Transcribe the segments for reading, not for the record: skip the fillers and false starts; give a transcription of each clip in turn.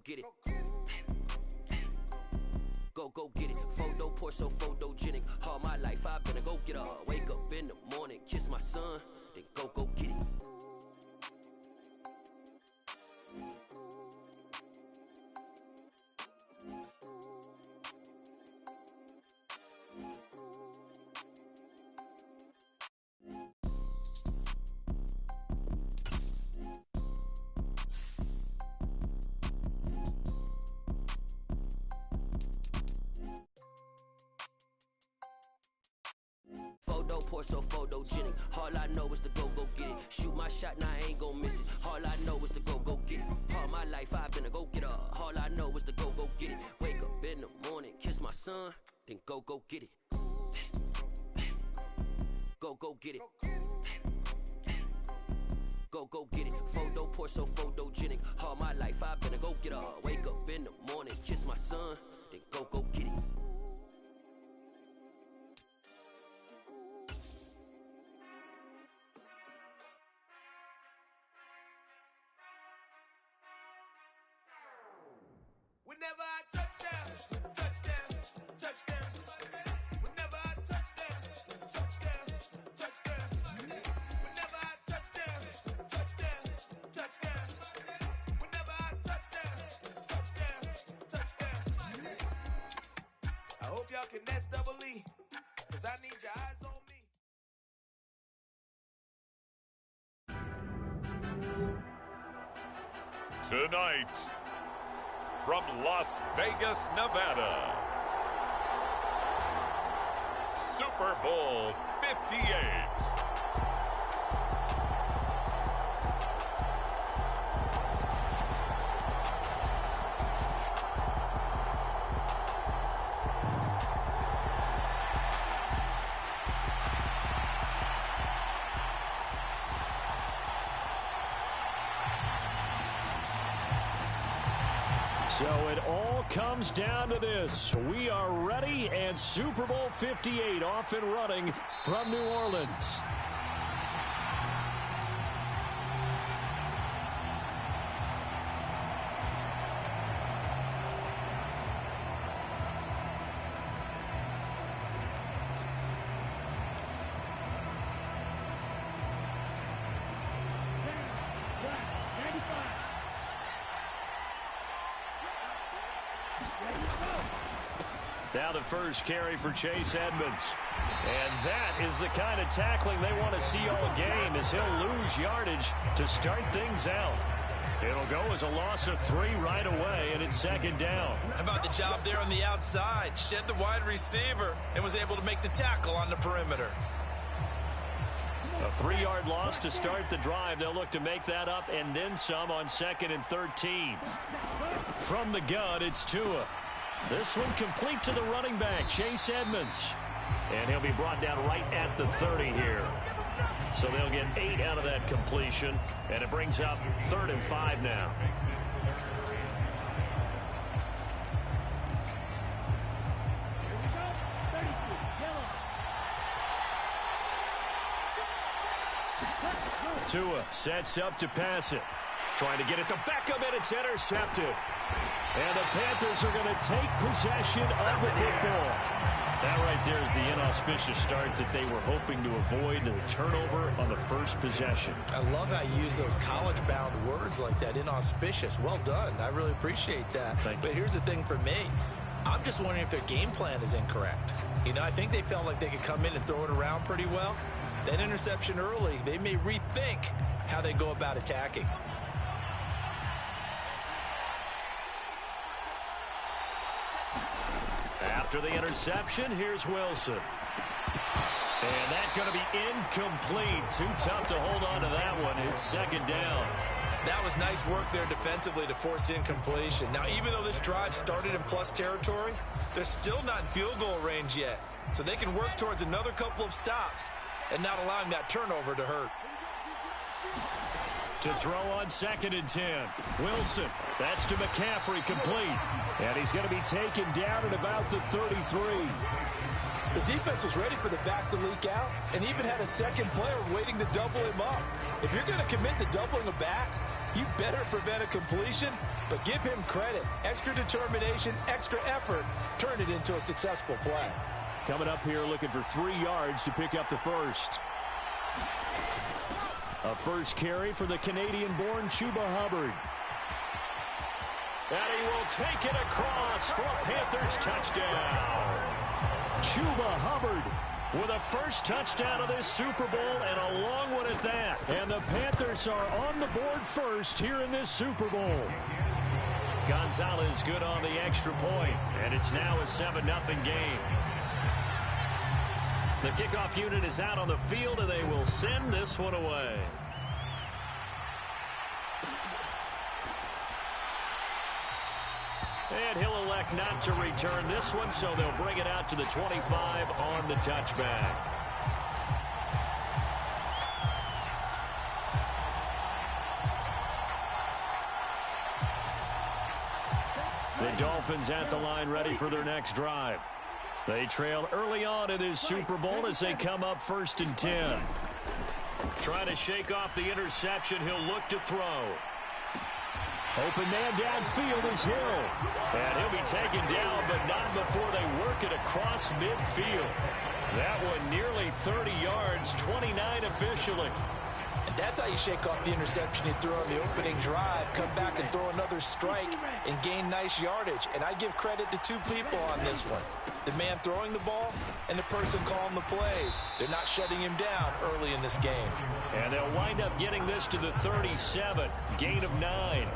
get it. Go get it. Photo poor, so photogenic. All my life I've been a go-getter. Wake up in the morning, kiss my son, then go get it. Photo poor, so photogenic. All I know is to go get it. Shoot my shot, now I ain't gon' miss it. All I know is to go get it. All my life I've been a go-getter. All I know is to go get it. Wake up in the morning, kiss my son, then go get it. Go get it. Go get it. Photo poor, so photogenic. All my life I've been a go-getter. Wake up in the morning, kiss my son, then go get it. Whenever I touchdown, touchdown, touchdown. Whenever I touchdown, touchdown, touchdown. Whenever I touchdown, touchdown, touchdown. Whenever I touchdown, touchdown, touchdown. I hope y'all can nest double E, cause I need your eyes on me. Tonight, from Las Vegas, Nevada, Super Bowl 58. So it all comes down to this. We are ready, and Super Bowl 58 off and running from New Orleans. Now the first carry for Chase Edmonds. And that is the kind of tackling they want to see all game, as he'll lose yardage to start things out. It'll go as a loss of 3 right away, and it's second down. How about the job there on the outside? Shed the wide receiver and was able to make the tackle on the perimeter. A 3-yard loss to start the drive. They'll look to make that up and then some on 2nd and 13. From the gun, it's Tua. This one complete to the running back, Chase Edmonds. And he'll be brought down right at the 30 here. So they'll get 8 out of that completion, and it brings up 3rd and 5 now. Tua sets up to pass it. Trying to get it to Beckham, and it's intercepted. And the Panthers are going to take possession of the football. That right there is the inauspicious start that they were hoping to avoid, the turnover on the first possession. I love how you use those college-bound words like that, inauspicious. Well done. I really appreciate that. But here's the thing for me. I'm just wondering if their game plan is incorrect. You know, I think they felt like they could come in and throw it around pretty well. That interception early, they may rethink how they go about attacking. After the interception, here's Wilson. And that's going to be incomplete. Too tough to hold on to that one. It's second down. That was nice work there defensively to force incompletion. Now, even though this drive started in plus territory, they're still not in field goal range yet. So they can work towards another couple of stops and not allowing that turnover to hurt. To throw on 2nd and 10. Wilson. That's to McCaffrey, complete. And he's going to be taken down at about the 33. The defense was ready for the back to leak out and even had a second player waiting to double him up. If you're going to commit to doubling a back, you better prevent a completion, but give him credit. Extra determination, extra effort, turn it into a successful play. Coming up here looking for 3 yards to pick up the first. A first carry for the Canadian-born Chuba Hubbard. And he will take it across for a Panthers touchdown. Chuba Hubbard with a first touchdown of this Super Bowl, and a long one at that. And the Panthers are on the board first here in this Super Bowl. Gonzalez good on the extra point, and it's now a 7-0 game. The kickoff unit is out on the field, and they will send this one away. And he'll elect not to return this one, so they'll bring it out to the 25 on the touchback. The Dolphins at the line ready for their next drive. They trail early on in this Super Bowl as they come up 1st and 10. Trying to shake off the interception. He'll look to throw. Open man downfield is Hill. And he'll be taken down, but not before they work it across midfield. That one nearly 30 yards, 29 officially. And that's how you shake off the interception you threw on the opening drive. Come back and throw another strike and gain nice yardage. And I give credit to 2 people on this one. The man throwing the ball and the person calling the plays. They're not shutting him down early in this game. And they'll wind up getting this to the 37. Gain of 9.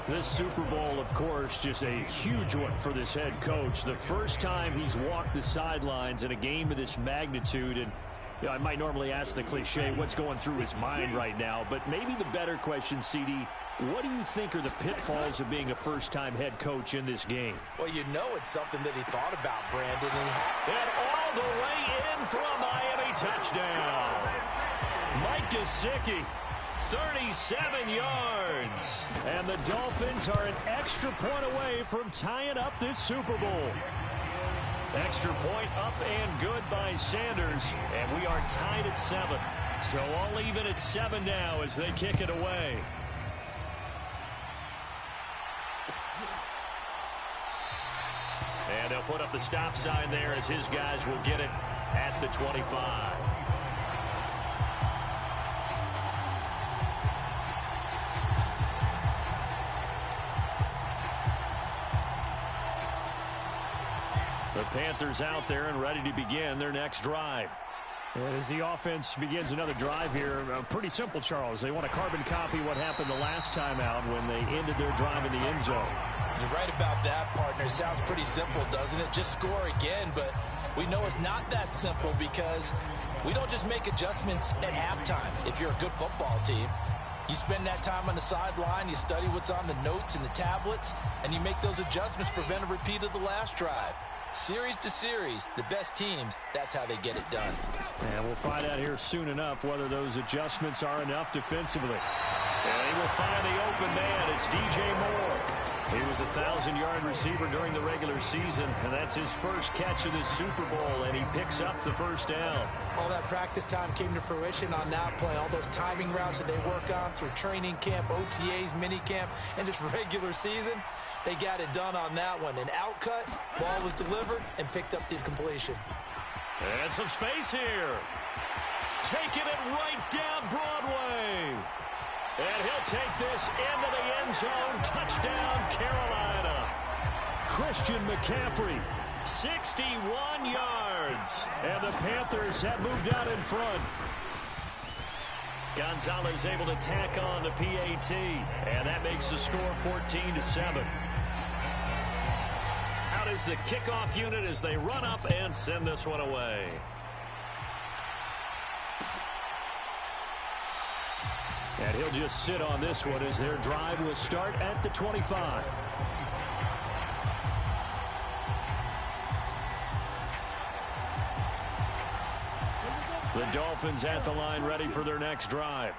This Super Bowl, of course, just a huge one for this head coach. The first time he's walked the sidelines in a game of this magnitude. And you know, I might normally ask the cliche, what's going through his mind right now? But maybe the better question, CD, what do you think are the pitfalls of being a first-time head coach in this game? Well, you know it's something that he thought about, Brandon. And all the way in for a Miami touchdown. Mike Gesicki, 37 yards. And the Dolphins are an extra point away from tying up this Super Bowl. Extra point up and good by Sanders. And we are tied at 7. So all even at 7 now as they kick it away. And they'll put up the stop sign there as his guys will get it at the 25. The Panthers out there and ready to begin their next drive. And as the offense begins another drive here, pretty simple, Charles. They want to carbon copy what happened the last time out when they ended their drive in the end zone. You're right about that, partner. Sounds pretty simple, doesn't it? Just score again, but we know it's not that simple because we don't just make adjustments at halftime if you're a good football team. You spend that time on the sideline, you study what's on the notes and the tablets, and you make those adjustments to prevent a repeat of the last drive. Series to series, the best teams, that's how they get it done. And we'll find out here soon enough whether those adjustments are enough defensively. And he will find the open man. It's DJ Moore. He was a 1,000-yard receiver during the regular season, and that's his first catch of this Super Bowl, and he picks up the first down. All that practice time came to fruition on that play. All those timing routes that they work on through training camp, OTAs, minicamp, and just regular season, they got it done on that one. An outcut, ball was delivered, and picked up the completion. And some space here. Taking it right down Broadway. And he'll take this into the end zone. Touchdown, Carolina. Christian McCaffrey, 61 yards. And the Panthers have moved out in front. Gonzalez able to tack on the PAT. And that makes the score 14-7. Out is the kickoff unit as they run up and send this one away. And he'll just sit on this one as their drive will start at the 25. The Dolphins at the line ready for their next drive.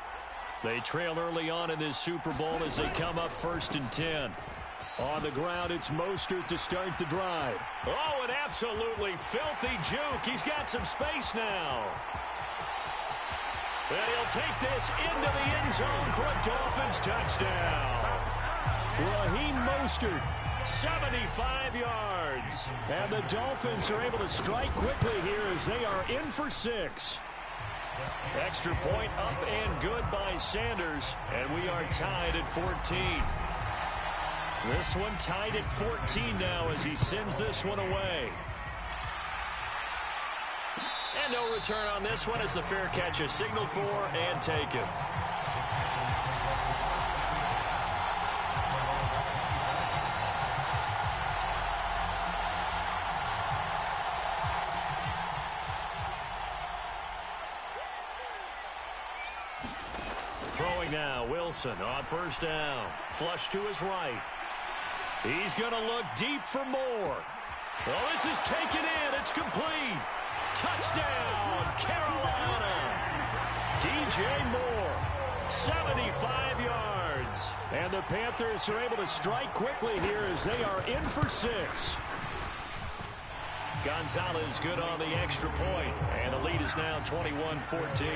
They trail early on in this Super Bowl as they come up 1st and 10. On the ground, it's Mostert to start the drive. Oh, an absolutely filthy juke. He's got some space now. And he'll take this into the end zone for a Dolphins touchdown. Raheem Mostert, 75 yards. And the Dolphins are able to strike quickly here as they are in for 6. Extra point up and good by Sanders, and we are tied at 14. This one tied at 14 now as he sends this one away. And no return on this one as the fair catch is signaled for and taken. Throwing now, Wilson on 1st down. Flush to his right. He's going to look deep for more. Well, this is taken in. It's complete. Touchdown, Carolina. DJ Moore, 75 yards. And the Panthers are able to strike quickly here as they are in for 6. Gonzalez good on the extra point, and the lead is now 21-14.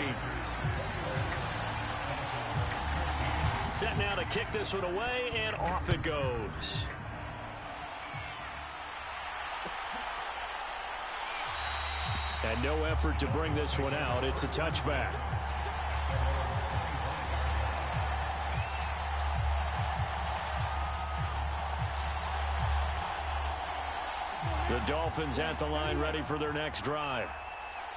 Set now to kick this one away, and off it goes. And no effort to bring this one out. It's a touchback. The Dolphins at the line ready for their next drive.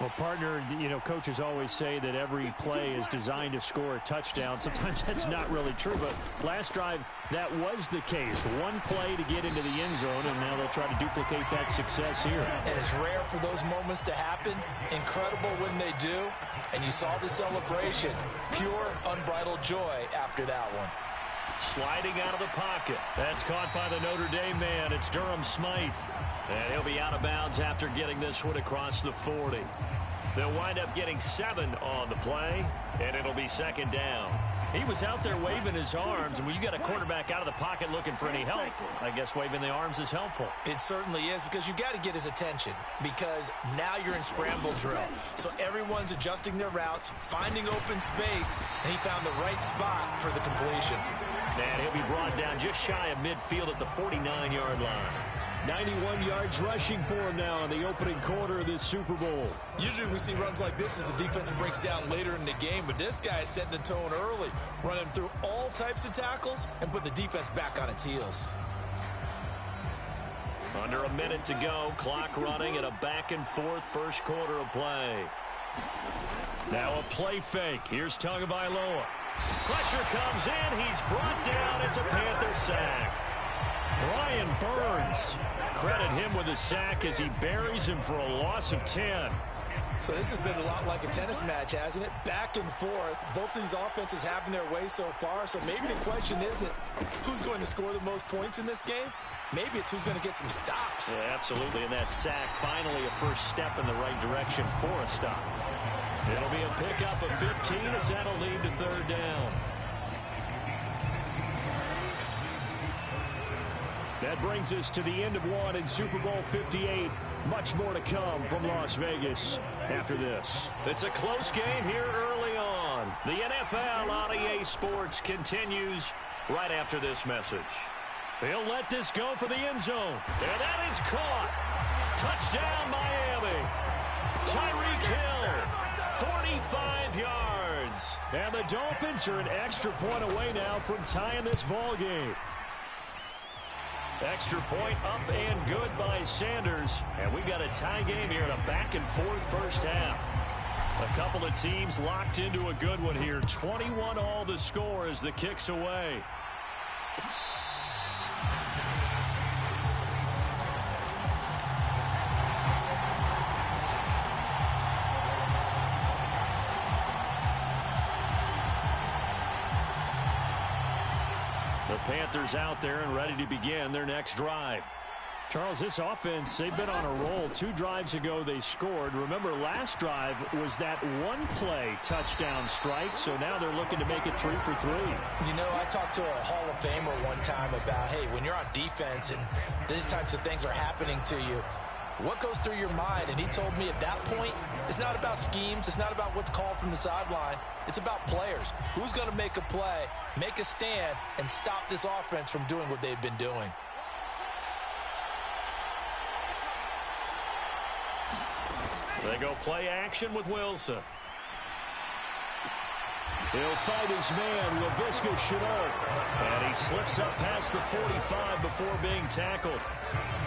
Well, partner, you know, coaches always say that every play is designed to score a touchdown. Sometimes that's not really true, but last drive, that was the case. One play to get into the end zone, and now they'll try to duplicate that success here. And it's rare for those moments to happen. Incredible when they do. And you saw the celebration. Pure, unbridled joy after that one. Sliding out of the pocket. That's caught by the Notre Dame man. It's Durham Smythe. And he'll be out of bounds after getting this one across the 40. They'll wind up getting 7 on the play, and it'll be 2nd down. He was out there waving his arms, and when you got a quarterback out of the pocket looking for any help, I guess waving the arms is helpful. It certainly is, because you got to get his attention, because now you're in scramble drill. So everyone's adjusting their routes, finding open space, and he found the right spot for the completion. And he'll be brought down just shy of midfield at the 49-yard line. 91 yards rushing for him now in the opening quarter of this Super Bowl. Usually we see runs like this as the defense breaks down later in the game, but this guy is setting the tone early, running through all types of tackles and put the defense back on its heels. Under a minute to go, clock running at a back-and-forth first quarter of play. Now a play fake. Here's Tagovailoa. Pressure comes in. He's brought down. It's a Panther sack. Brian Burns, credit him with a sack as he buries him for a loss of 10. So this has been a lot like a tennis match, hasn't it? Back and forth. Both of these offenses having their way so far. So maybe the question isn't who's going to score the most points in this game. Maybe it's who's going to get some stops. Yeah, absolutely. And that sack, finally a first step in the right direction for a stop. It'll be a pickup of 15 as that'll lead to 3rd down. That brings us to the end of one in Super Bowl 58. Much more to come from Las Vegas after this. It's a close game here early on. The NFL on EA Sports continues right after this message. He'll let this go for the end zone. And that is caught. Touchdown, Miami. Tyreek Hill, 45 yards. And the Dolphins are an extra point away now from tying this ball game. Extra point up and good by Sanders. And we've got a tie game here in a back-and-forth first half. A couple of teams locked into a good one here. 21 all the score as the kick's away. The Panthers out there and ready to begin their next drive. Charles, this offense, they've been on a roll. 2 drives ago, they scored. Remember, last drive was that one-play touchdown strike, so now they're looking to make it 3 for 3. You know, I talked to a Hall of Famer one time about, hey, when you're on defense and these types of things are happening to you, what goes through your mind? And he told me at that point, it's not about schemes. It's not about what's called from the sideline. It's about players. Who's going to make a play, make a stand, and stop this offense from doing what they've been doing? They go play action with Wilson. He'll fight his man, Laviska Shenault. And he slips up past the 45 before being tackled.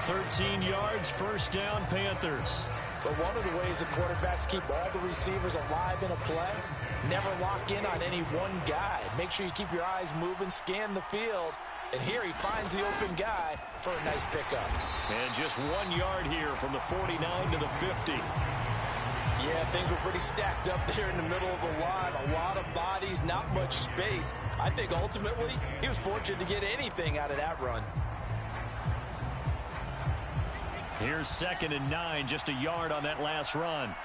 13 yards, first down, Panthers. But one of the ways the quarterbacks keep all the receivers alive in a play, never lock in on any one guy. Make sure you keep your eyes moving, scan the field. And here he finds the open guy for a nice pickup. And just 1 yard here from the 49 to the 50. Yeah, things were pretty stacked up there in the middle of the line. A lot of bodies, not much space. I think ultimately he was fortunate to get anything out of that run. Here's 2nd and 9, just a yard on that last run.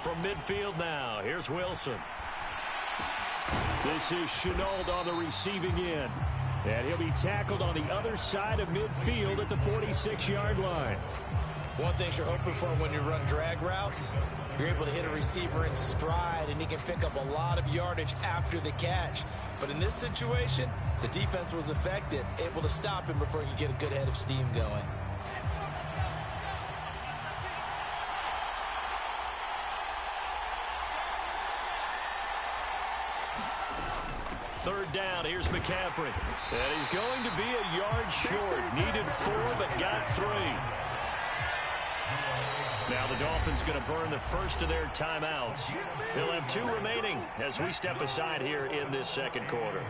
From midfield now, here's Wilson. This is Shenault on the receiving end. And he'll be tackled on the other side of midfield at the 46-yard line. One thing you're hoping for when you run drag routes, you're able to hit a receiver in stride, and he can pick up a lot of yardage after the catch. But in this situation, the defense was effective, able to stop him before he could get a good head of steam going. Third down, here's McCaffrey. And he's going to be a yard short. Needed 4, but got 3. Now the Dolphins going to burn the first of their timeouts. They'll have 2 remaining as we step aside here in this second quarter.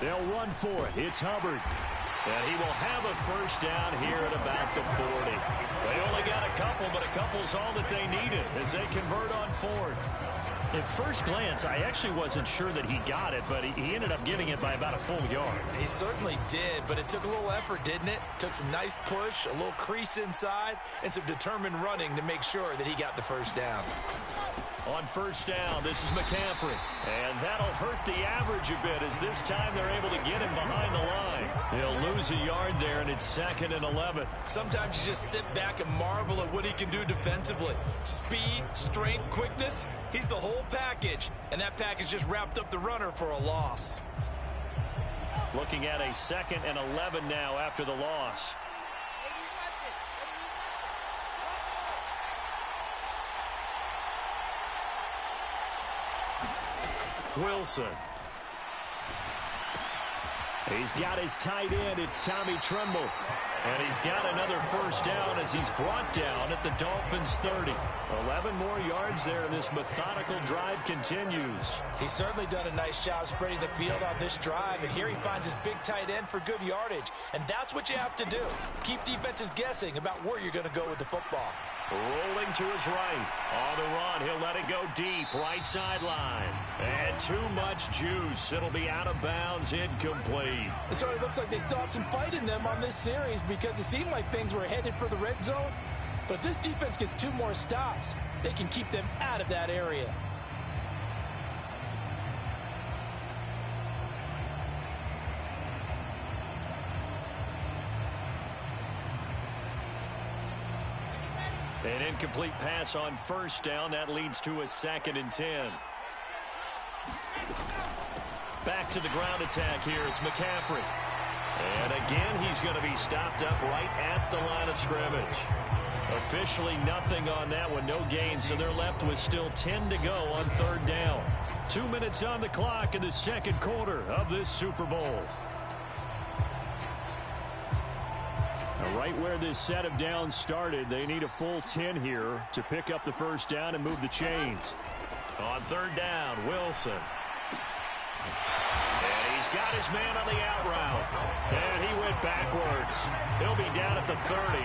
They'll run for it. It's Hubbard. And he will have a first down here at about the 40. They only got a couple, but a couple's all that they needed as they convert on 4th. At first glance, I actually wasn't sure that he got it, but he ended up getting it by about a full yard. He certainly did, but it took a little effort, didn't it? Took some nice push, a little crease inside, and some determined running to make sure that he got the first down. On first down, this is McCaffrey. And that'll hurt the average a bit as this time they're able to get him behind the line. He'll lose a yard there, and it's 2nd and 11. Sometimes you just sit back and marvel at what he can do defensively. Speed, strength, quickness, he's the whole package. And that package just wrapped up the runner for a loss. Looking at a 2nd and 11 now after the loss. Wilson. He's got his tight end. It's Tommy Tremble. And he's got another first down as he's brought down at the Dolphins 30. 11 more yards there, and this methodical drive continues. He's certainly done a nice job spreading the field on this drive, and here he finds his big tight end for good yardage. And that's what you have to do. Keep defenses guessing about where you're going to go with the football. Rolling to his right. On the run, he'll let it go deep. Right sideline. And too much juice. It'll be out of bounds, incomplete. It sort of looks like they still have some fight in them on this series because it seemed like things were headed for the red zone. But if this defense gets 2 more stops, they can keep them out of that area. An incomplete pass on first down. That leads to a 2nd and 10. Back to the ground attack here. It's McCaffrey. And again, he's going to be stopped up right at the line of scrimmage. Officially nothing on that one. No gain, so they're left with still 10 to go on 3rd down. 2 minutes on the clock in the second quarter of this Super Bowl. Right where this set of downs started, they need a full 10 here to pick up the first down and move the chains. On third down, Wilson. And he's got his man on the out route. And he went backwards. He'll be down at the 30.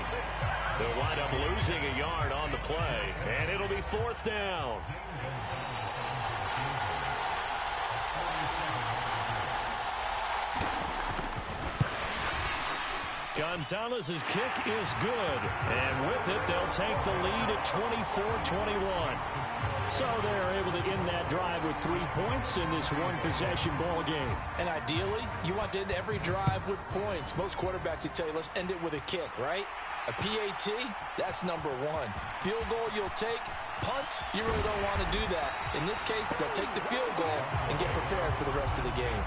They'll wind up losing a yard on the play. And it'll be fourth down. Gonzalez's kick is good. And with it, they'll take the lead at 24-21. So they're able to end that drive with 3 points in this one-possession ball game. And ideally, you want to end every drive with points. Most quarterbacks would tell you, let's end it with a kick, right? A PAT, that's number one. Field goal you'll take. Punts, you really don't want to do that. In this case, they'll take the field goal and get prepared for the rest of the game.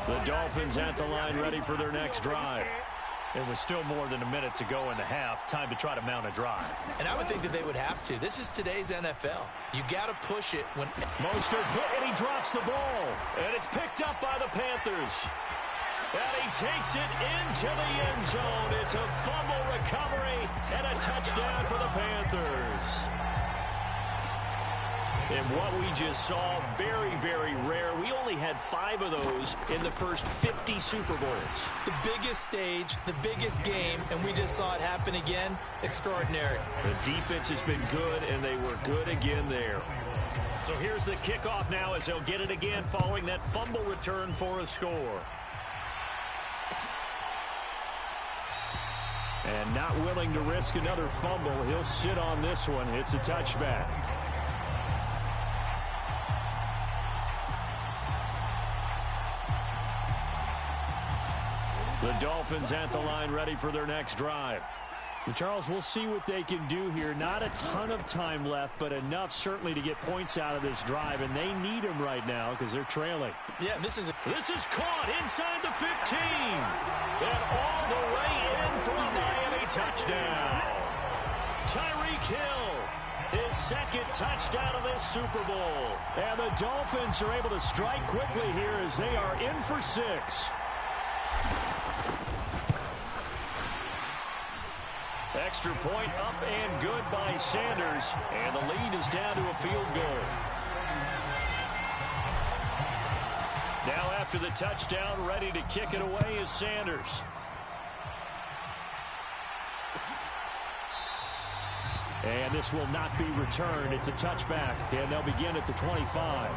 The Dolphins at the line ready for their next drive. It was still more than a minute to go in the half. Time to try to mount a drive. And I would think that they would have to. This is today's NFL. You got to push it when... Mostert hit and he drops the ball. And it's picked up by the Panthers. And he takes it into the end zone. It's a fumble recovery and a touchdown for the Panthers. And what we just saw, very, very rare. We only had 5 of those in the first 50 Super Bowls. The biggest stage, the biggest game, and we just saw it happen again. Extraordinary. The defense has been good, and they were good again there. So here's the kickoff now as they'll get it again following that fumble return for a score. And not willing to risk another fumble, he'll sit on this one. It's a touchback. The Dolphins at the line ready for their next drive. And Charles, we'll see what they can do here. Not a ton of time left, but enough certainly to get points out of this drive, and they need them right now because they're trailing. Yeah, this is caught inside the 15. And all the way in for a Miami touchdown. Tyreek Hill, his second touchdown of this Super Bowl. And the Dolphins are able to strike quickly here as they are in for 6. Extra point up and good by Sanders. And the lead is down to a field goal. Now after the touchdown, ready to kick it away is Sanders. And this will not be returned. It's a touchback. And they'll begin at the 25.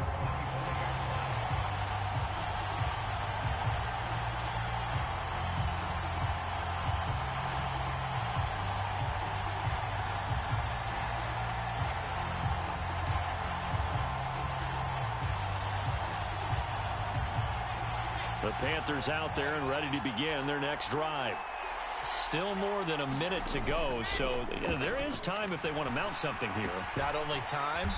The Panthers out there and ready to begin their next drive. Still more than a minute to go, so there is time if they want to mount something here. not only time,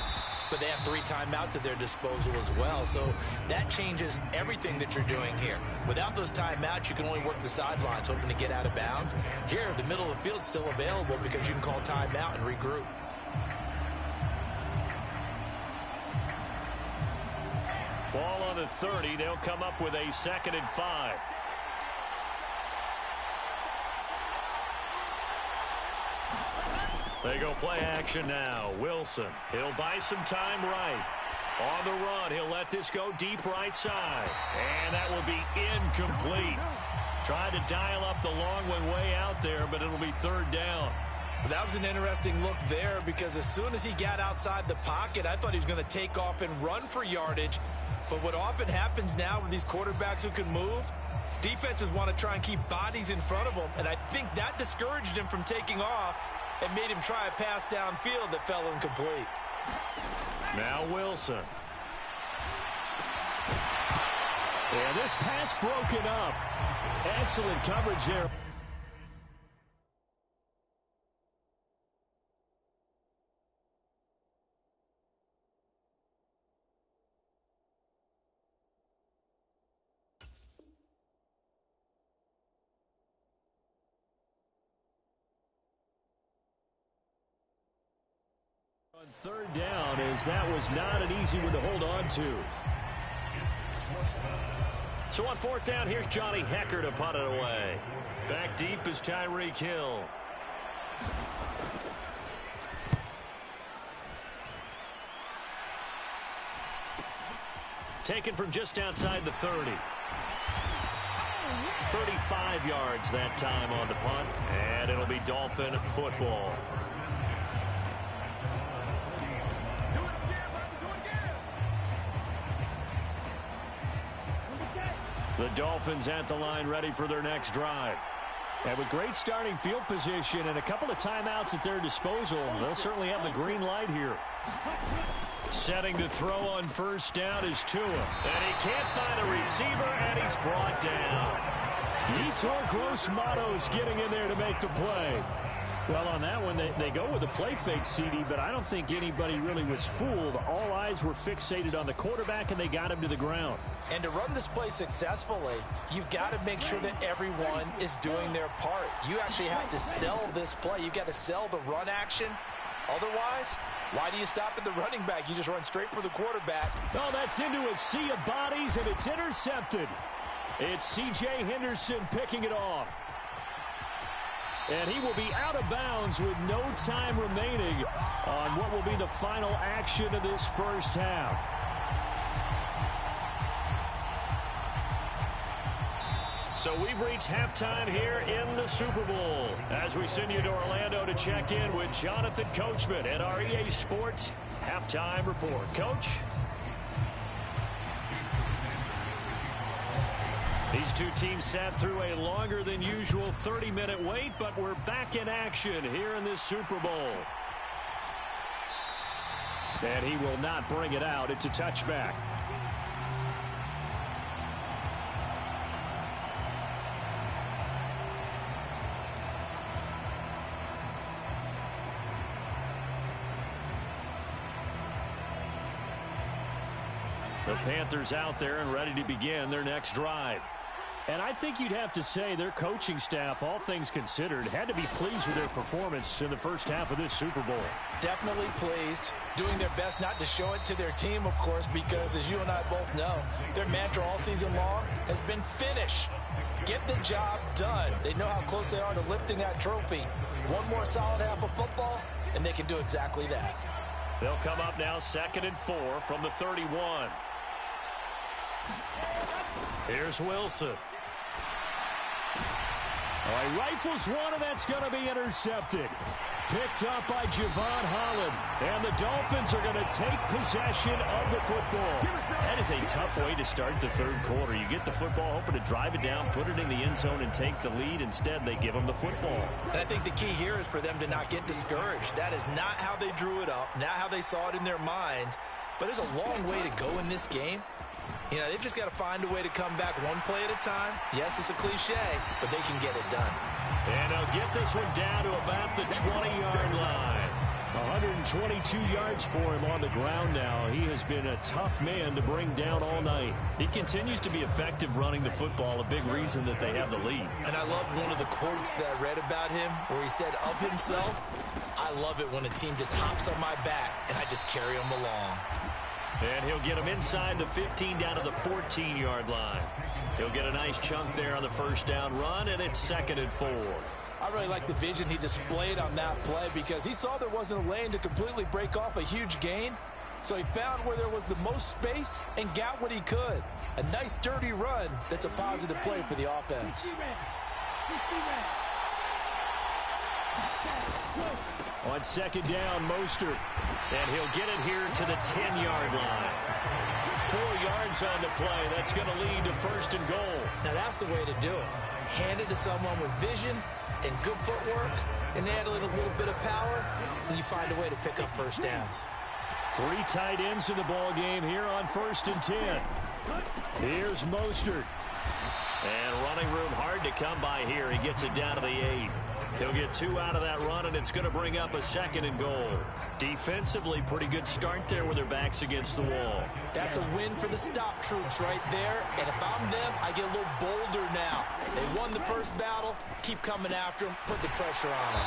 but they have 3 timeouts at their disposal as well. So that changes everything that you're doing here. Without those timeouts, you can only work the sidelines, hoping to get out of bounds. Here, the middle of the field is still available because you can call timeout and regroup. Ball on the 30. They'll come up with a 2nd and 5. They go play action now. Wilson, he'll buy some time right. On the run, he'll let this go deep right side. And that will be incomplete. Tried to dial up the long one way out there, but it'll be 3rd down. That was an interesting look there because as soon as he got outside the pocket, I thought he was going to take off and run for yardage. But what often happens now with these quarterbacks who can move, defenses want to try and keep bodies in front of them. And I think that discouraged him from taking off and made him try a pass downfield that fell incomplete. Now Wilson. And this pass broken up. Excellent coverage there. On 3rd down, as that was not an easy one to hold on to. So on fourth down, here's Johnny Hecker to punt it away. Back deep is Tyreek Hill. Taken from just outside the 30. 35 yards that time on the punt, and it'll be Dolphin football. The Dolphins at the line ready for their next drive. And with great starting field position and a couple of timeouts at their disposal, they'll certainly have the green light here. Setting to throw on first down is Tua. And he can't find a receiver, and he's brought down. Yetur Gross-Matos getting in there to make the play. Well, on that one, they go with a play fake, CD, but I don't think anybody really was fooled. All eyes were fixated on the quarterback, and they got him to the ground. And to run this play successfully, you've got to make sure that everyone is doing their part. You actually have to sell this play. You've got to sell the run action. Otherwise, why do you stop at the running back? You just run straight for the quarterback. Oh, that's into a sea of bodies, and it's intercepted. It's C.J. Henderson picking it off. And he will be out of bounds with no time remaining on what will be the final action of this first half. So we've reached halftime here in the Super Bowl as we send you to Orlando to check in with Jonathan Coachman at our EA Sports Halftime Report. Coach? These two teams sat through a longer than usual 30-minute wait, but we're back in action here in this Super Bowl. And he will not bring it out. It's a touchback. The Panthers out there and ready to begin their next drive. And I think you'd have to say their coaching staff, all things considered, had to be pleased with their performance in the first half of this Super Bowl. Definitely pleased, doing their best not to show it to their team, of course, because as you and I both know, their mantra all season long has been finish. Get the job done. They know how close they are to lifting that trophy. One more solid half of football, and they can do exactly that. They'll come up now 2nd and 4 from the 31. Here's Wilson. He rifles one, and that's going to be intercepted. Picked up by Javon Holland. And the Dolphins are going to take possession of the football. That is a tough way to start the third quarter. You get the football, hoping to drive it down, put it in the end zone, and take the lead. Instead, they give them the football. And I think the key here is for them to not get discouraged. That is not how they drew it up, not how they saw it in their mind. But there's a long way to go in this game. You know, they've just got to find a way to come back one play at a time. Yes, it's a cliche, but they can get it done. And they'll get this one down to about the 20-yard line. 122 yards for him on the ground now. He has been a tough man to bring down all night. He continues to be effective running the football, a big reason that they have the lead. And I love one of the quotes that I read about him where he said of himself, I love it when a team just hops on my back and I just carry them along. And he'll get him inside the 15 down to the 14-yard line. He'll get a nice chunk there on the first down run, and it's 2nd and 4. I really like the vision he displayed on that play because he saw there wasn't a lane to completely break off a huge gain. So he found where there was the most space and got what he could. A nice dirty run that's a positive play for the offense. On 2nd down, Mostert. And he'll get it here to the 10-yard line. 4 yards on the play. That's going to lead to 1st and goal. Now that's the way to do it. Hand it to someone with vision and good footwork, and add a little bit of power, and you find a way to pick up first downs. 3 tight ends in the ball game here on 1st and 10. Here's Mostert. And running room hard to come by here. He gets it down to the 8. He'll get 2 out of that run, and it's going to bring up a 2nd and goal. Defensively, pretty good start there with their backs against the wall. That's a win for the stop troops right there. And if I'm them, I get a little bolder now. They won the first battle. Keep coming after them. Put the pressure on them.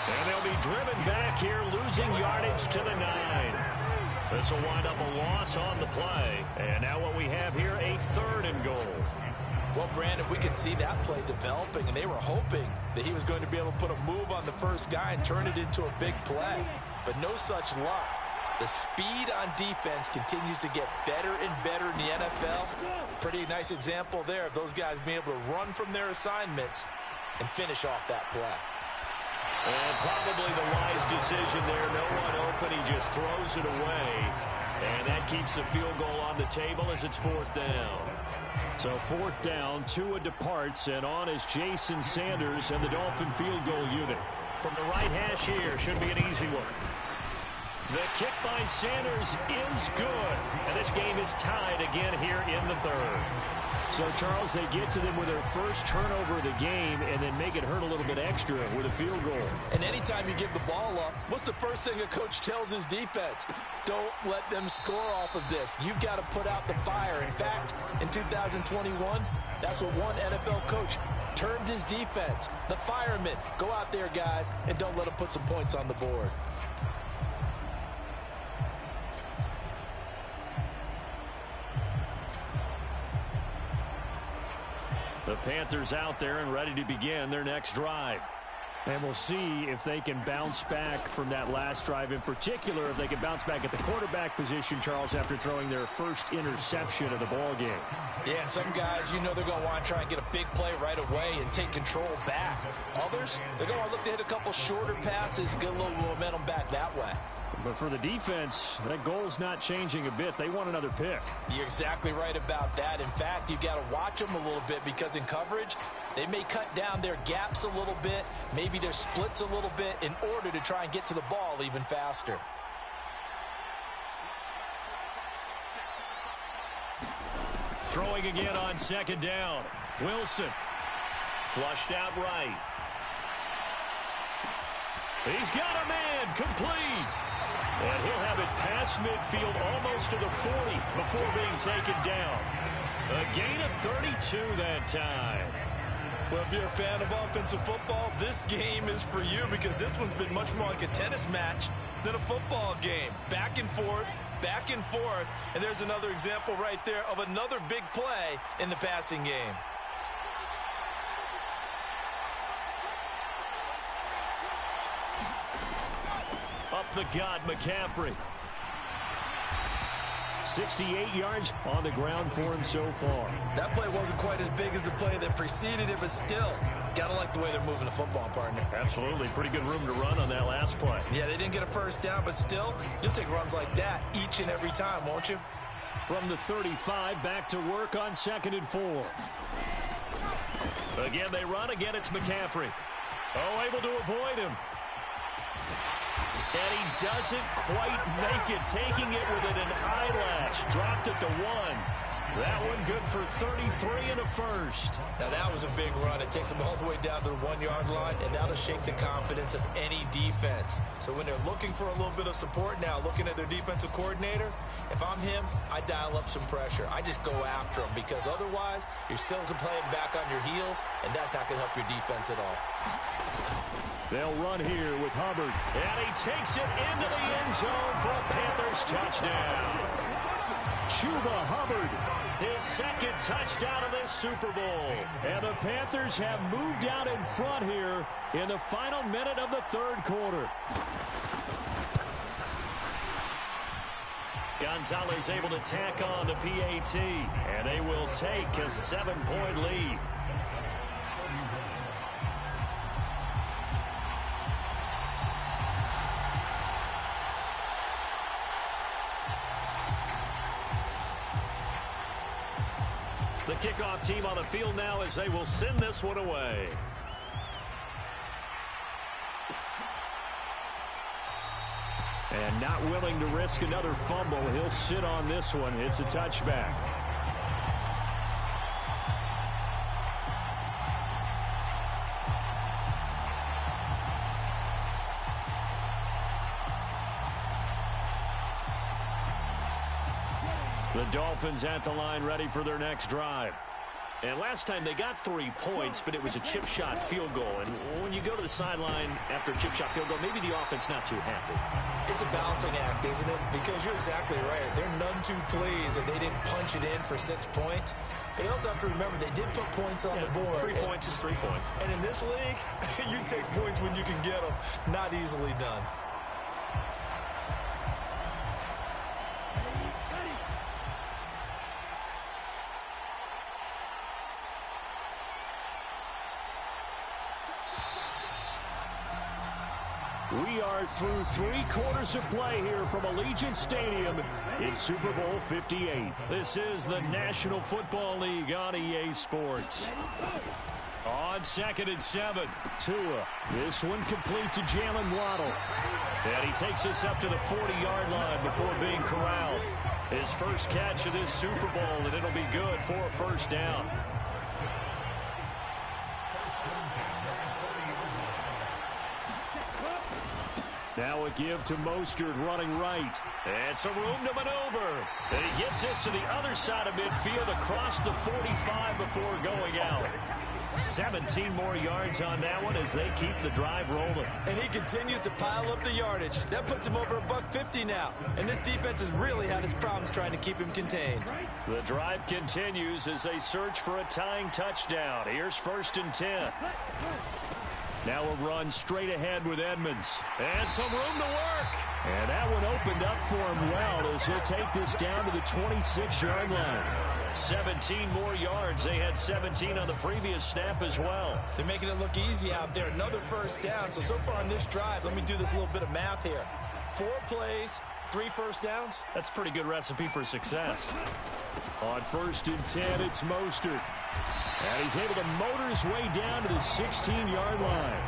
And they'll be driven back here, losing yardage to the 9. This will wind up a loss on the play. And now what we have here, a 3rd and goal. Well, Brandon, we could see that play developing, and they were hoping that he was going to be able to put a move on the first guy and turn it into a big play. But no such luck. The speed on defense continues to get better and better in the NFL. Pretty nice example there of those guys being able to run from their assignments and finish off that play. And probably the wise decision there. No one open. He just throws it away. And that keeps the field goal on the table as it's 4th down. So 4th down, Tua departs, and on is Jason Sanders and the Dolphin field goal unit. From the right hash here, should be an easy one. The kick by Sanders is good. And this game is tied again here in the 3rd. So, Charles, they get to them with their first turnover of the game and then make it hurt a little bit extra with a field goal. And anytime you give the ball up, what's the first thing a coach tells his defense? Don't let them score off of this. You've got to put out the fire. In fact, in 2021, that's what one NFL coach termed his defense. The firemen. Go out there, guys, and don't let them put some points on the board. The Panthers out there and ready to begin their next drive. And we'll see if they can bounce back from that last drive, in particular if they can bounce back at the quarterback position, Charles, after throwing their first interception of the ball game. Yeah, and some guys, you know they're going to want to try and get a big play right away and take control back. Others, they're going to look to hit a couple shorter passes, get a little momentum back that way. But for the defense, that goal's not changing a bit. They want another pick. You're exactly right about that. In fact, you've got to watch them a little bit because in coverage, they may cut down their gaps a little bit, maybe their splits a little bit in order to try and get to the ball even faster. Throwing again on 2nd down. Wilson. Flushed out right. He's got a man. Complete. And he'll have it past midfield almost to the 40 before being taken down. A gain of 32 that time. Well, if you're a fan of offensive football, this game is for you because this one's been much more like a tennis match than a football game. Back and forth, and there's another example right there of another big play in the passing game. Up the gut, McCaffrey. 68 yards on the ground for him so far. That play wasn't quite as big as the play that preceded it, but still, gotta like the way they're moving the football, partner. Absolutely. Pretty good room to run on that last play. Yeah, they didn't get a first down, but still, you'll take runs like that each and every time, won't you? From the 35, back to work on 2nd and 4. Again, they run. Again, it's McCaffrey. Oh, able to avoid him. And he doesn't quite make it, taking it within an eyelash. Dropped at the 1. That one good for 33 and a first. Now, that was a big run. It takes them all the way down to the 1-yard line, and that'll shake the confidence of any defense. So when they're looking for a little bit of support now, looking at their defensive coordinator, if I'm him, I dial up some pressure. I just go after him because otherwise you're still playing back on your heels, and that's not going to help your defense at all. They'll run here with Hubbard. And he takes it into the end zone for a Panthers touchdown. Chuba Hubbard. His 2nd touchdown of this Super Bowl. And the Panthers have moved out in front here in the final minute of the 3rd quarter. Gonzalez able to tack on the PAT. And they will take a 7-point lead. The kickoff team on the field now as they will send this one away. And not willing to risk another fumble. He'll sit on this one. It's a touchback. The Dolphins at the line ready for their next drive. And last time they got 3 points, but it was a chip shot field goal. And when you go to the sideline after a chip shot field goal, maybe the offense not too happy. It's a balancing act, isn't it? Because you're exactly right. They're none too pleased that they didn't punch it in for 6 points. But you also have to remember they did put points on the board. 3 points is 3 points. And in this league, you take points when you can get them. Not easily done. We are through 3 quarters of play here from Allegiant Stadium in Super Bowl 58. This is the National Football League on EA Sports. On 2nd and 7. Tua. This one complete to Jalen Waddle. And he takes us up to the 40-yard line before being corralled. His first catch of this Super Bowl, and it'll be good for a first down. Now a give to Mostert running right. And some room to maneuver. And he gets us to the other side of midfield across the 45 before going out. 17 more yards on that one as they keep the drive rolling. And he continues to pile up the yardage. That puts him over $150 now. And this defense has really had its problems trying to keep him contained. The drive continues as they search for a tying touchdown. Here's 1st and 10. Now a run straight ahead with Edmonds. And some room to work. And that one opened up for him well as he'll take this down to the 26-yard line. 17 more yards. They had 17 on the previous snap as well. They're making it look easy out there. Another first down. So far on this drive, let me do this little bit of math here. 4 plays, 3 first downs. That's a pretty good recipe for success. On 1st and 10, it's Mostert. And he's able to motor his way down to the 16-yard line.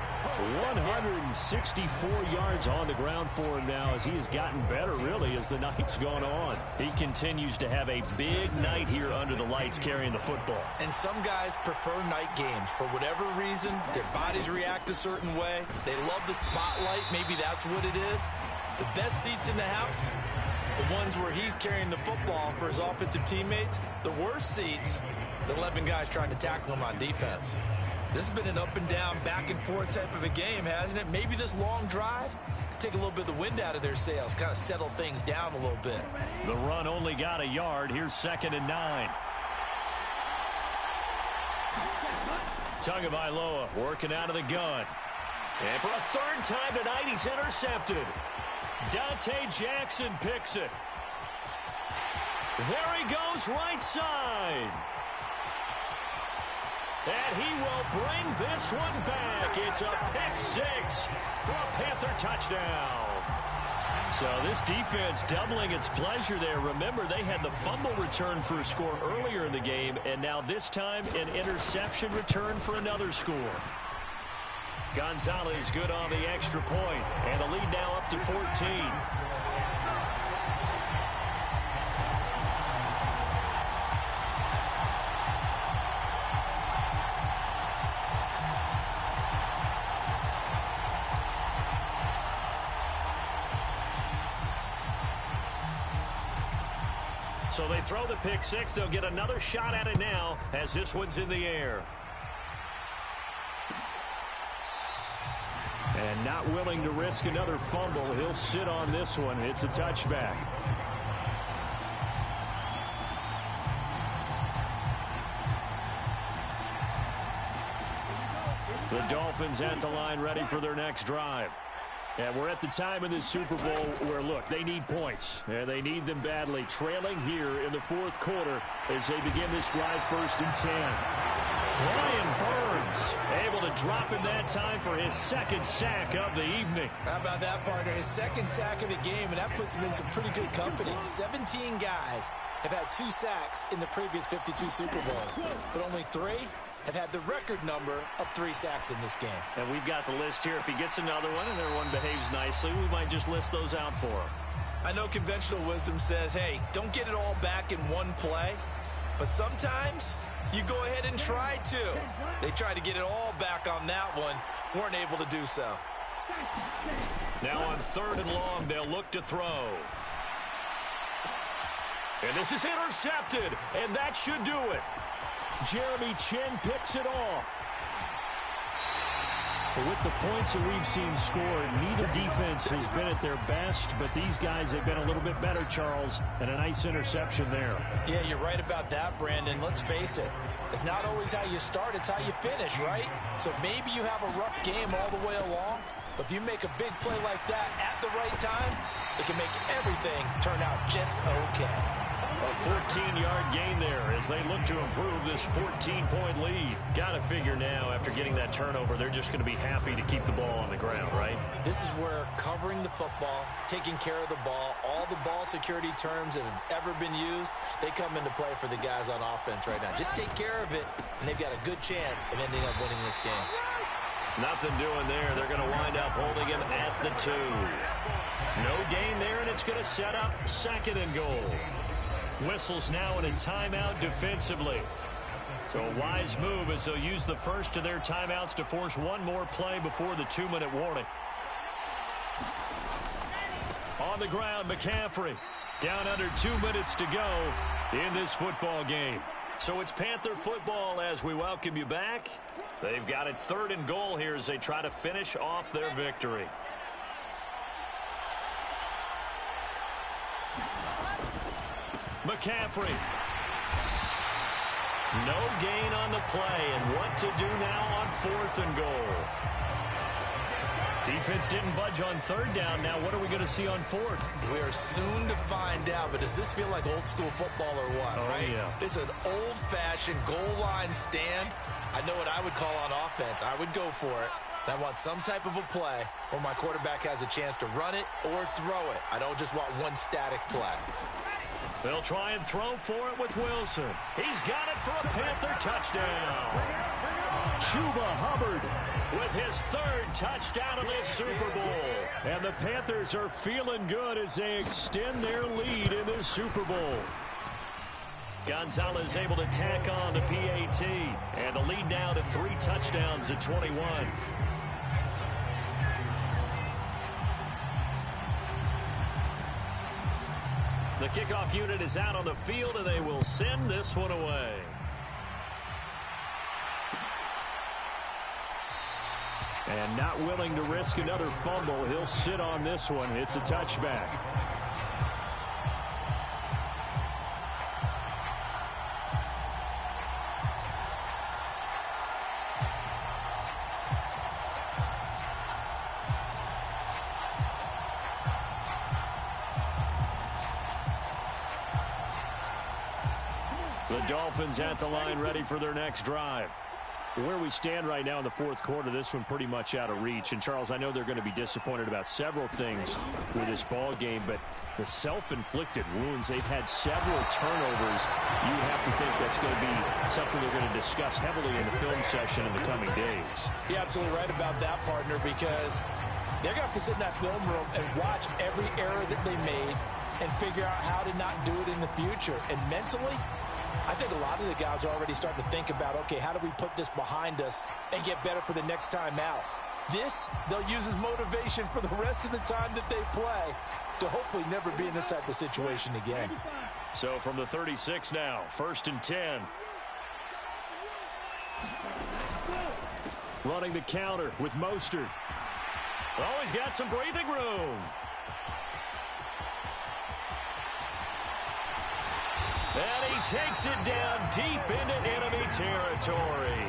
164 yards on the ground for him now as he has gotten better, really, as the night's gone on. He continues to have a big night here under the lights carrying the football. And some guys prefer night games. For whatever reason, their bodies react a certain way. They love the spotlight. Maybe that's what it is. The best seats in the house, the ones where he's carrying the football for his offensive teammates. The worst seats, the 11 guys trying to tackle him on defense. This has been an up and down, back and forth type of a game, hasn't it? Maybe this long drive could take a little bit of the wind out of their sails, kind of settle things down a little bit. The run only got a yard. Here's 2nd and 9. Tagovailoa working out of the gun. And for a 3rd time tonight, he's intercepted. Dante Jackson picks it. There he goes, right side. And he will bring this one back. It's a pick 6 for a Panther touchdown. So this defense doubling its pleasure there. Remember, they had the fumble return for a score earlier in the game, and now this time an interception return for another score. Gonzalez good on the extra point, and the lead now up to 14. So they throw the pick 6. They'll get another shot at it now as this one's in the air. And not willing to risk another fumble. He'll sit on this one. It's a touchback. The Dolphins at the line ready for their next drive. And we're at the time in this Super Bowl where, look, they need points. And they need them badly. Trailing here in the 4th quarter as they begin this drive 1st and 10. Brian Burns able to drop in that time for his 2nd sack of the evening. How about that, partner? His 2nd sack of the game, and that puts him in some pretty good company. 17 guys have had 2 sacks in the previous 52 Super Bowls, but only 3 have had the record number of 3 sacks in this game. And we've got the list here. If he gets another one and everyone behaves nicely, we might just list those out for him. I know conventional wisdom says, hey, don't get it all back in one play, but sometimes you go ahead and try to. They tried to get it all back on that one, weren't able to do so. Now on 3rd and long, they'll look to throw. And this is intercepted, and that should do it. Jeremy Chin picks it off. But with the points that we've seen scored, neither defense has been at their best, but these guys have been a little bit better, Charles, and a nice interception there. Yeah, you're right about that, Brandon. Let's face it. It's not always how you start, it's how you finish, right? So maybe you have a rough game all the way along, but if you make a big play like that at the right time, it can make everything turn out just okay. A 14-yard gain there as they look to improve this 14-point lead. Got to figure now, after getting that turnover, they're just going to be happy to keep the ball on the ground, right? This is where covering the football, taking care of the ball, all the ball security terms that have ever been used, they come into play for the guys on offense right now. Just take care of it, and they've got a good chance of ending up winning this game. Nothing doing there. They're going to wind up holding him at the 2. No gain there, and it's going to set up 2nd and goal. Whistles now in a timeout defensively. So a wise move as they'll use the first of their timeouts to force one more play before the 2-minute warning. On the ground, McCaffrey. Down under 2 minutes to go in this football game. So it's Panther football as we welcome you back. They've got it 3rd and goal here as they try to finish off their victory. McCaffrey. No gain on the play, and what to do now on 4th and goal. Defense didn't budge on 3rd down. Now what are we going to see on 4th? We are soon to find out, but does this feel like old school football or what, right? Yeah. It's an old-fashioned goal line stand. I know what I would call on offense. I would go for it. I want some type of a play where my quarterback has a chance to run it or throw it. I don't just want one static play. They'll try and throw for it with Wilson. He's got it for a Panther touchdown. Chuba Hubbard with his 3rd touchdown of this Super Bowl. And the Panthers are feeling good as they extend their lead in this Super Bowl. Gonzalez able to tack on the PAT. And the lead now to 3 touchdowns at 21. The kickoff unit is out on the field, and they will send this one away. And not willing to risk another fumble, he'll sit on this one. It's a touchback. The Dolphins at the line ready for their next drive. Where we stand right now in the 4th quarter, this one pretty much out of reach. And, Charles, I know they're going to be disappointed about several things with this ball game, but the self-inflicted wounds, they've had several turnovers. You have to think that's going to be something they're going to discuss heavily in the film session in the coming days. You're absolutely right about that, partner, because they're going to have to sit in that film room and watch every error that they made and figure out how to not do it in the future. And mentally, I think a lot of the guys are already starting to think about, okay, how do we put this behind us and get better for the next time out? This, they'll use as motivation for the rest of the time that they play to hopefully never be in this type of situation again. So from the 36 now, 1st and 10. Running the counter with Mostert. Oh, he's got some breathing room. And he takes it down deep into enemy territory.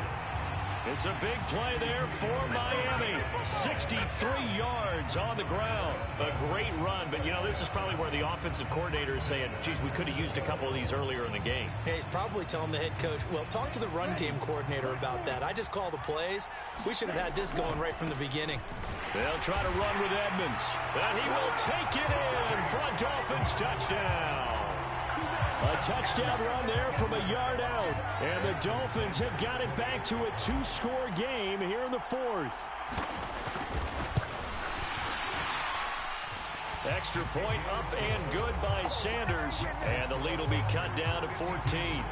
It's a big play there for Miami. 63 yards on the ground. A great run, but, you know, this is probably where the offensive coordinator is saying, geez, we could have used a couple of these earlier in the game. Yeah, he's probably telling the head coach, well, talk to the run game coordinator about that. I just call the plays. We should have had this going right from the beginning. They'll try to run with Edmonds. And he will take it in for a Dolphins touchdown. A touchdown run there from a yard out. And the Dolphins have got it back to a 2-score game here in the 4th. Extra point up and good by Sanders. And the lead will be cut down to 14.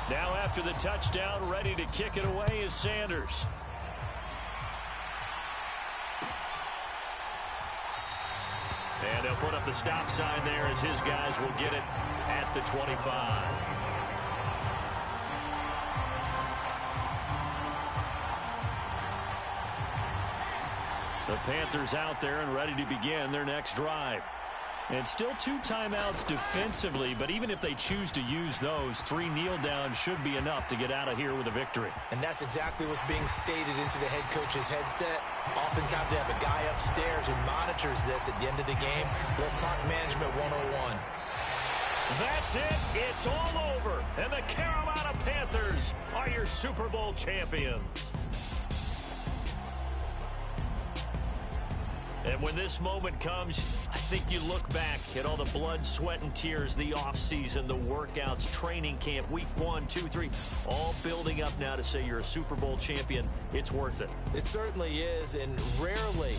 Now after the touchdown, ready to kick it away is Sanders. And they'll put up the stop sign there as his guys will get it at the 25. The Panthers out there and ready to begin their next drive. And still 2 timeouts defensively, but even if they choose to use those, 3 kneel downs should be enough to get out of here with a victory. And that's exactly what's being stated into the head coach's headset. Oftentimes they have a guy upstairs who monitors this at the end of the game. Little clock management 101. That's it. It's all over. And the Carolina Panthers are your Super Bowl champions. And when this moment comes, I think you look back at all the blood, sweat, and tears, the offseason, the workouts, training camp, week 1, 2, 3, all building up now to say you're a Super Bowl champion. It's worth it. It certainly is, and rarely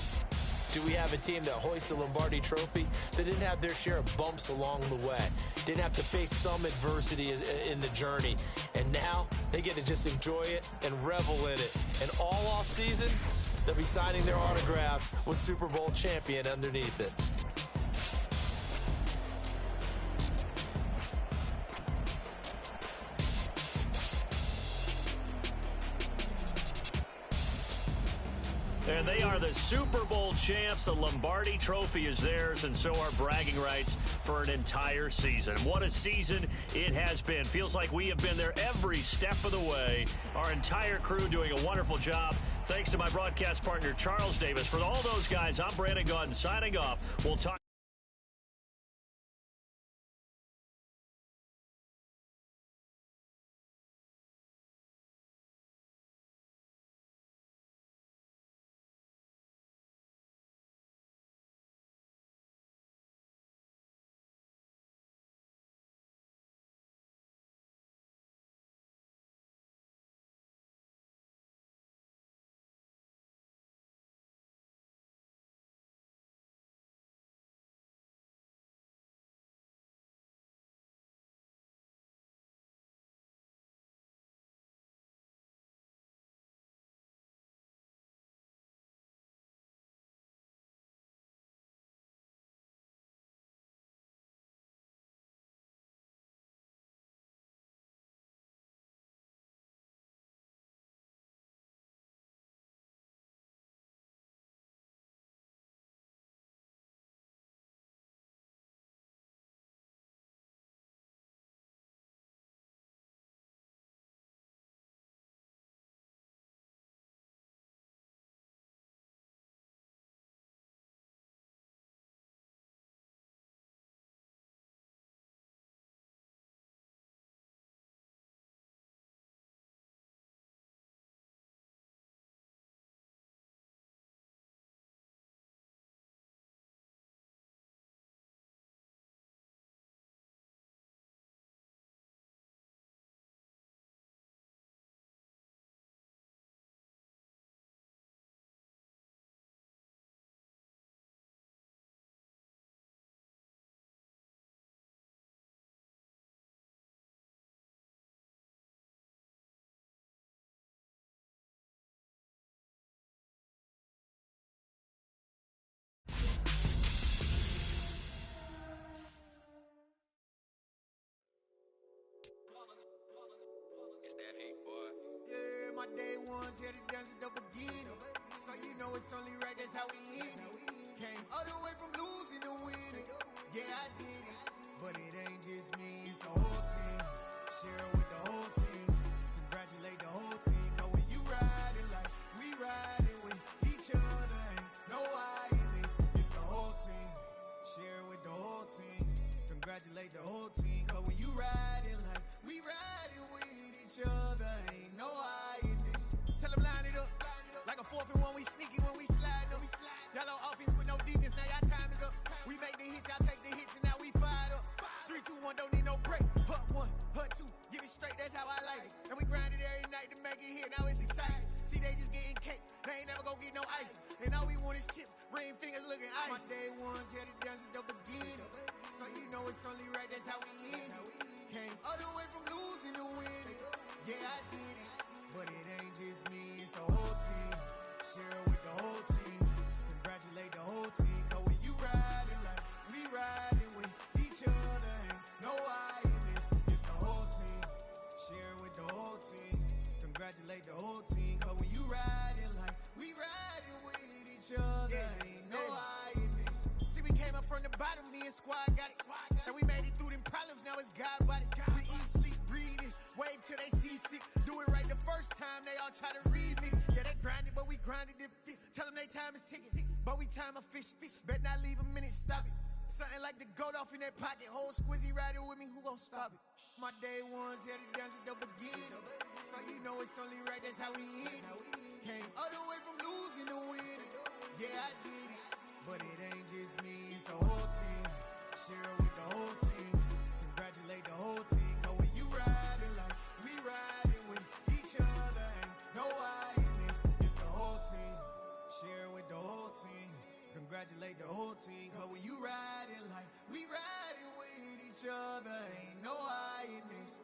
do we have a team that hoists the Lombardi Trophy that didn't have their share of bumps along the way, didn't have to face some adversity in the journey, and now they get to just enjoy it and revel in it. And all offseason, they'll be signing their autographs with Super Bowl champion underneath it. And they are the Super Bowl champs. The Lombardi Trophy is theirs, and so are bragging rights for an entire season. What a season it has been. Feels like we have been there every step of the way. Our entire crew doing a wonderful job. Thanks to my broadcast partner, Charles Davis. For all those guys, I'm Brandon Gaudin signing off. We'll talk. Yeah, my day ones here to dance at the beginning. So you know it's only right, that's how we end it. Came all the way from losing to winning. Yeah, I did it. But it ain't just me, it's the whole team. Share it with the whole team. Congratulate the whole team. Cause when you riding like we riding with each other, ain't no I in this. It's the whole team. Share it with the whole team. Congratulate the whole team. Cause when you riding like we riding with each other, ain't no I in this. Tell them line it up. Like a 4th and 1, we sneaky when we slide them. Yellow offense with no defense, now y'all time is up. We make the hits, y'all take the hits, and now we fired up. 3, 2, 1, don't need no break. Hut 1, hut 2, give it straight, that's how I like it. And we grind it every night to make it hit, now it's exciting. See, they just getting cake, they ain't never gonna get no ice. And all we want is chips, ring fingers looking ice. My day ones here to dance at the beginning. So you know it's only right, that's how we end it. Came all the way from losing to winning. Yeah, I did it. But it ain't just me, it's the whole team. Share it with the whole team. Congratulate the whole team. Cause when you riding like Bottom me and squad got it. And we made it through them problems, now it's God body. We eat, sleep, breathe this. Wave till they seasick. Do it right the first time, they all try to remix. Yeah, they grinded, but we grinded different. Tell them they time is ticking, but we time a fish. Bet not leave a minute, stop it. Something like the goat off in that pocket. Whole squizzy riding with me, who gon' stop it? My day ones here to dance at the beginning. So you know it's only right, that's how we end. Came all the way from losing to winning. Yeah, I did it, but it ain't just me, it's the whole team. Share it with the whole team. Congratulate the whole team. Cause when you riding like we riding with each other, ain't no I in this, it's the whole team. Share it with the whole team. Congratulate the whole team. Cause when you riding like we riding with each other, ain't no I in this.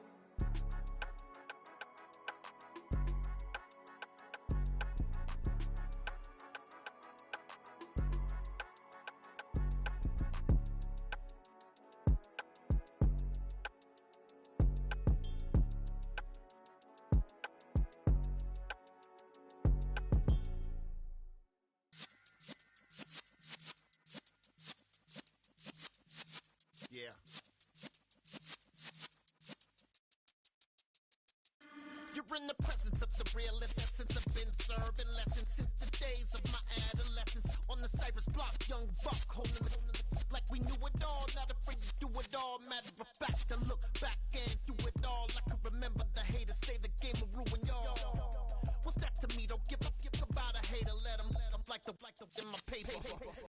Yeah. You're in the presence of the realest essence. I've been serving lessons since the days of my adolescence. On the Cypress block, young buck holding the like we knew it all. Not afraid to do it all. Matter of fact, to look back and do it all. I can remember the haters say the game will ruin y'all. What's that to me? Don't give about a hater. Let them like the in my paper.